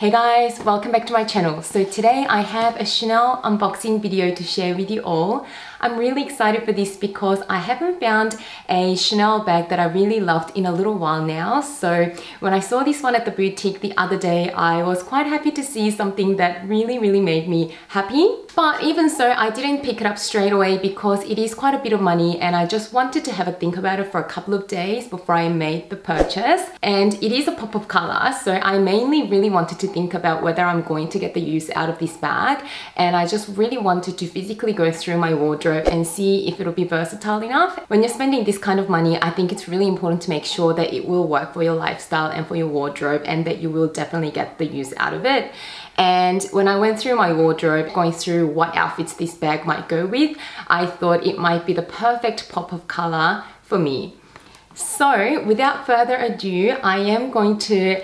Hey guys, welcome back to my channel. So today I have a Chanel unboxing video to share with you all. I'm really excited for this because I haven't found a Chanel bag that I really loved in a little while now. So when I saw this one at the boutique the other day, I was quite happy to see something that really made me happy. But even so, I didn't pick it up straight away because it is quite a bit of money and I just wanted to have a think about it for a couple of days before I made the purchase. And it is a pop of color, so I mainly really wanted to think about whether I'm going to get the use out of this bag, and I just really wanted to physically go through my wardrobe and see if it'll be versatile enough. When you're spending this kind of money, I think it's really important to make sure that it will work for your lifestyle and for your wardrobe and that you will definitely get the use out of it. And when I went through my wardrobe, going through what outfits this bag might go with, I thought it might be the perfect pop of color for me. So without further ado, I am going to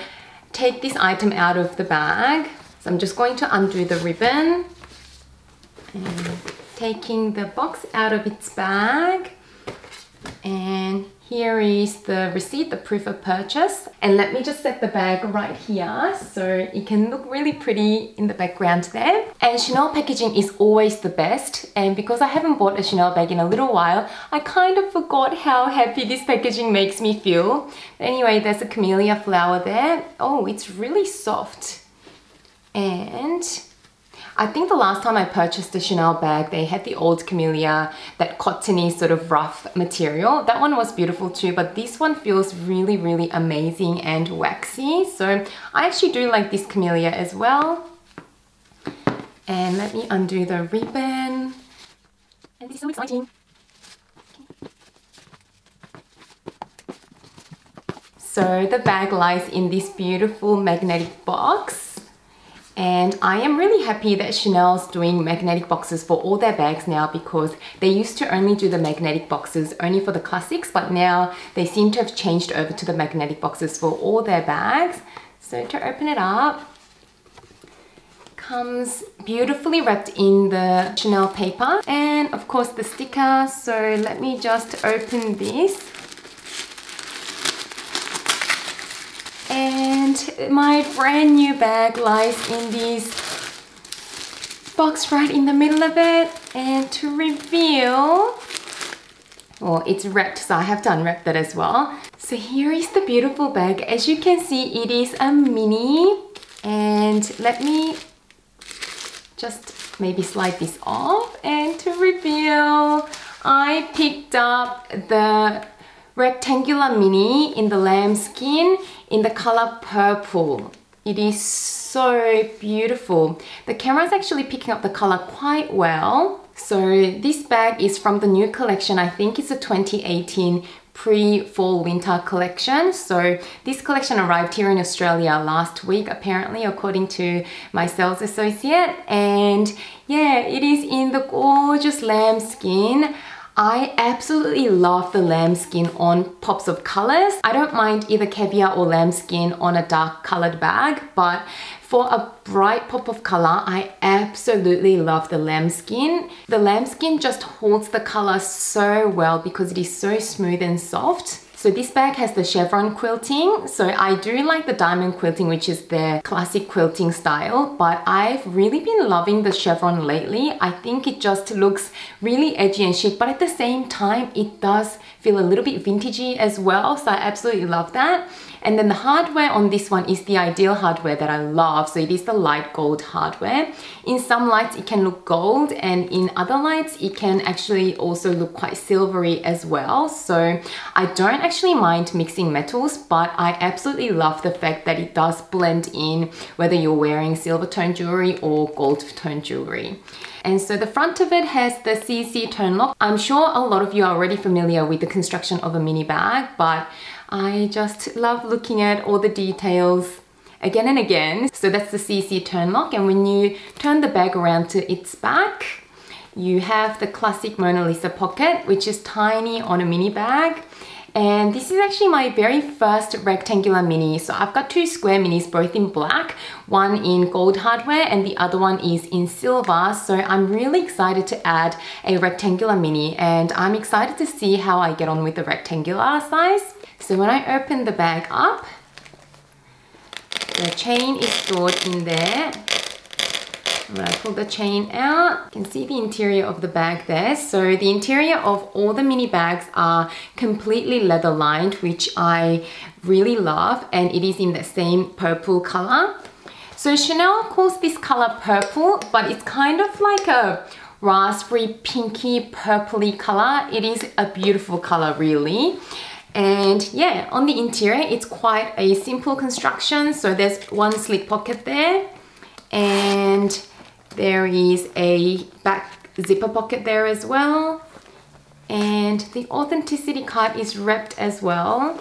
take this item out of the bag. So I'm just going to undo the ribbon and taking the box out of its bag. And here is the receipt, the proof of purchase. And let me just set the bag right here so it can look really pretty in the background there. And Chanel packaging is always the best. And because I haven't bought a Chanel bag in a little while, I kind of forgot how happy this packaging makes me feel. Anyway, there's a camellia flower there. Oh, it's really soft. And I think the last time I purchased a Chanel bag, they had the old camellia, that cottony sort of rough material. That one was beautiful too, but this one feels really amazing and waxy. So I actually do like this camellia as well. And let me undo the ribbon. And this is so exciting. So the bag lies in this beautiful magnetic box. And I am really happy that Chanel's doing magnetic boxes for all their bags now, because they used to only do the magnetic boxes only for the classics, but now they seem to have changed over to the magnetic boxes for all their bags. So to open it up, comes beautifully wrapped in the Chanel paper and of course the sticker. So let me just open this. And my brand new bag lies in this box right in the middle of it. And to reveal, well, it's wrapped, so I have to unwrap that as well. So here is the beautiful bag. As you can see, it is a mini. And let me just maybe slide this off. And to reveal, I picked up the rectangular mini in the lambskin in the color purple. It is so beautiful. The camera is actually picking up the color quite well. So this bag is from the new collection. I think it's a 2018 pre-fall winter collection. So this collection arrived here in Australia last week, apparently, according to my sales associate. And yeah, it is in the gorgeous lambskin. I absolutely love the lambskin on pops of colors. I don't mind either caviar or lambskin on a dark colored bag, but for a bright pop of color, I absolutely love the lambskin. The lambskin just holds the color so well because it is so smooth and soft. So this bag has the chevron quilting. So I do like the diamond quilting, which is their classic quilting style, but I've really been loving the chevron lately. I think it just looks really edgy and chic, but at the same time, it does feel a little bit vintagey as well. So I absolutely love that. And then the hardware on this one is the ideal hardware that I love. So it is the light gold hardware. In some lights it can look gold, and in other lights it can actually also look quite silvery as well. So I don't actually mind mixing metals, but I absolutely love the fact that it does blend in whether you're wearing silver tone jewelry or gold tone jewelry. And so the front of it has the CC tone lock. I'm sure a lot of you are already familiar with the construction of a mini bag, but I just love looking at all the details again and again. So that's the CC turn lock, and when you turn the bag around to its back, you have the classic Mona Lisa pocket, which is tiny on a mini bag. And this is actually my very first rectangular mini. So I've got two square minis, both in black, one in gold hardware and the other one is in silver. So I'm really excited to add a rectangular mini, and I'm excited to see how I get on with the rectangular size. So when I open the bag up, The chain is stored in there. When I pull the chain out, you can see the interior of the bag there. So the interior of all the mini bags are completely leather lined, which I really love, and it is in the same purple color. So Chanel calls this color purple, but it's kind of like a raspberry pinky purpley color. It is a beautiful color, really. And yeah, on the interior, it's quite a simple construction. So there's one slip pocket there, and there is a back zipper pocket there as well. And the authenticity card is wrapped as well.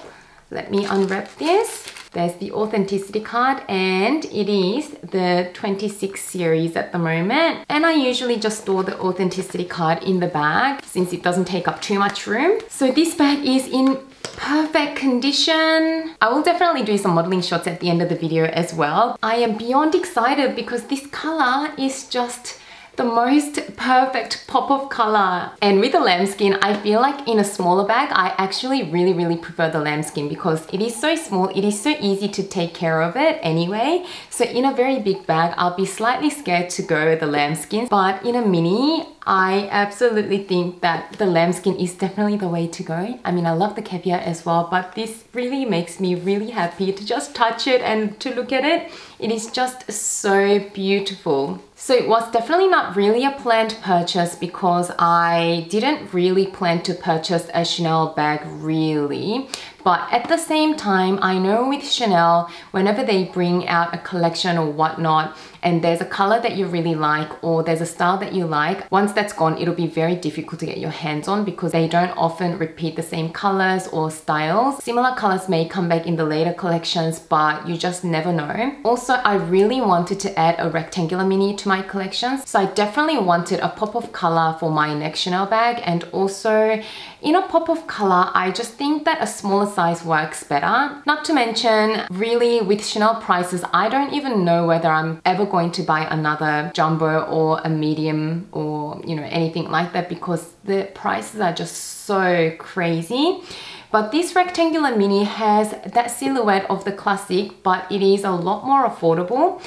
Let me unwrap this. There's the authenticity card, and it is the 26 series at the moment. And I usually just store the authenticity card in the bag since it doesn't take up too much room. So this bag is in perfect condition. I will definitely do some modeling shots at the end of the video as well. I am beyond excited because this color is just the most perfect pop of color. And with the lambskin, I feel like in a smaller bag, I actually really prefer the lambskin because it is so small, it is so easy to take care of it anyway. So in a very big bag, I'll be slightly scared to go with the lambskin, but in a mini, I absolutely think that the lambskin is definitely the way to go. I mean, I love the caviar as well, but this really makes me really happy to just touch it and to look at it. It is just so beautiful. So it was definitely not really a planned purchase because I didn't really plan to purchase a Chanel bag really. But at the same time, I know with Chanel, whenever they bring out a collection or whatnot, and there's a color that you really like or there's a style that you like, once that's gone, it'll be very difficult to get your hands on because they don't often repeat the same colors or styles. Similar colors may come back in the later collections, but you just never know. Also, I really wanted to add a rectangular mini to my collections. So I definitely wanted a pop of color for my next Chanel bag, and also in a pop of color, I just think that a smaller size works better. Not to mention, really with Chanel prices, I don't even know whether I'm ever going to buy another jumbo or a medium or anything like that because the prices are just so crazy. But this rectangular mini has that silhouette of the classic, but it is a lot more affordable.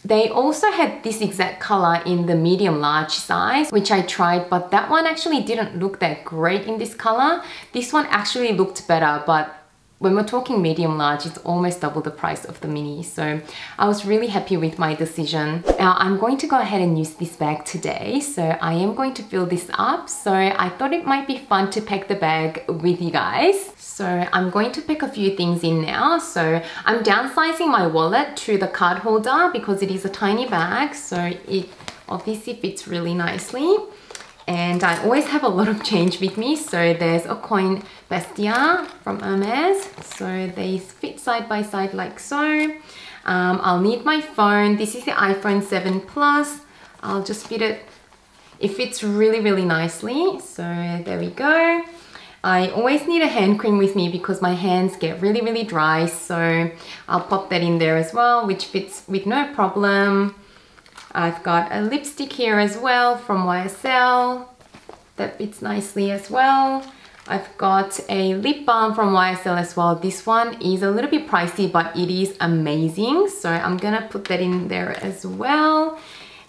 They also had this exact color in the medium large size, which I tried, but that one actually didn't look that great in this color. This one actually looked better, but when we're talking medium large, it's almost double the price of the mini. So I was really happy with my decision. Now I'm going to go ahead and use this bag today. So I am going to fill this up. So I thought it might be fun to pack the bag with you guys. So I'm going to pick a few things in now. So I'm downsizing my wallet to the card holder because it is a tiny bag. So it obviously fits really nicely. And I always have a lot of change with me. So there's a coin Bestia from Hermes. So they fit side by side like so. I'll need my phone. This is the iPhone 7 Plus. I'll just fit it. It fits really nicely. So there we go. I always need a hand cream with me because my hands get really dry. So I'll pop that in there as well, which fits with no problem. I've got a lipstick here as well from YSL. That fits nicely as well. I've got a lip balm from YSL as well. This one is a little bit pricey, but it is amazing. So I'm gonna put that in there as well.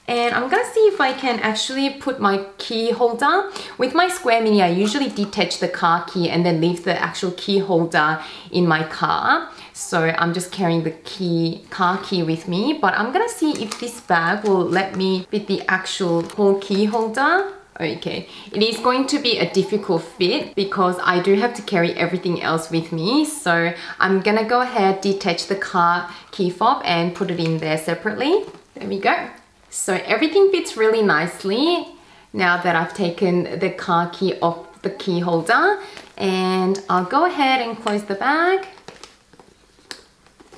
And I'm gonna see if I can actually put my key holder. With my Square Mini, I usually detach the car key and then leave the actual key holder in my car. So I'm just carrying the car key with me, but I'm gonna see if this bag will let me fit the actual whole key holder. Okay, it is going to be a difficult fit because I do have to carry everything else with me. So I'm gonna go ahead, detach the car key fob and put it in there separately. There we go. So everything fits really nicely now that I've taken the car key off the key holder, and I'll go ahead and close the bag.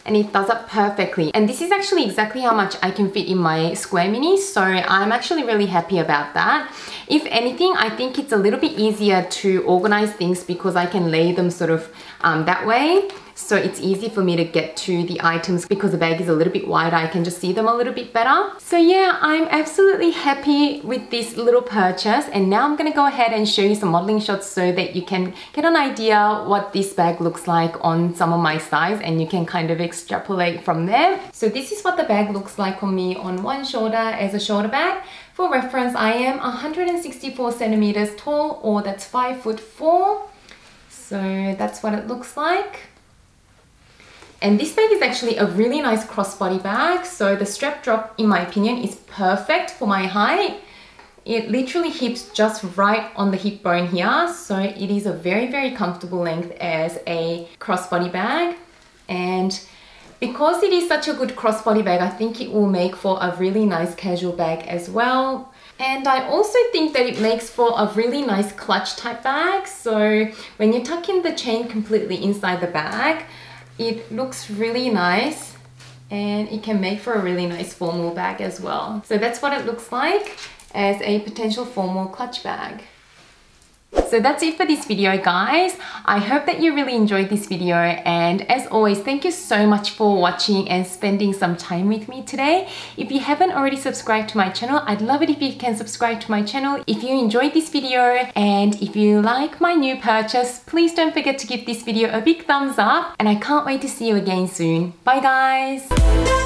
And it does it perfectly. And this is actually exactly how much I can fit in my Square Mini, so I'm actually really happy about that. If anything, I think it's a little bit easier to organize things because I can lay them sort of that way. so it's easy for me to get to the items because the bag is a little bit wider. I can just see them a little bit better. So yeah, I'm absolutely happy with this little purchase, and now I'm gonna go ahead and show you some modeling shots so that you can get an idea what this bag looks like on some of my size, and you can kind of extrapolate from there. So this is what the bag looks like on me on one shoulder as a shoulder bag. For reference, I am 164 centimeters tall, or that's 5'4". So that's what it looks like. And this bag is actually a really nice crossbody bag. So the strap drop, in my opinion, is perfect for my height. It literally hips just right on the hip bone here. So it is a very, very comfortable length as a crossbody bag. And because it is such a good crossbody bag, I think it will make for a really nice casual bag as well. And I also think that it makes for a really nice clutch type bag. So when you tuck in the chain completely inside the bag, it looks really nice, and it can make for a really nice formal bag as well. So that's what it looks like as a potential formal clutch bag. So that's it for this video, guys. I hope that you really enjoyed this video, and as always, thank you so much for watching and spending some time with me today. If you haven't already subscribed to my channel, I'd love it if you can subscribe to my channel if you enjoyed this video, and if you like my new purchase, please don't forget to give this video a big thumbs up, and I can't wait to see you again soon. Bye guys!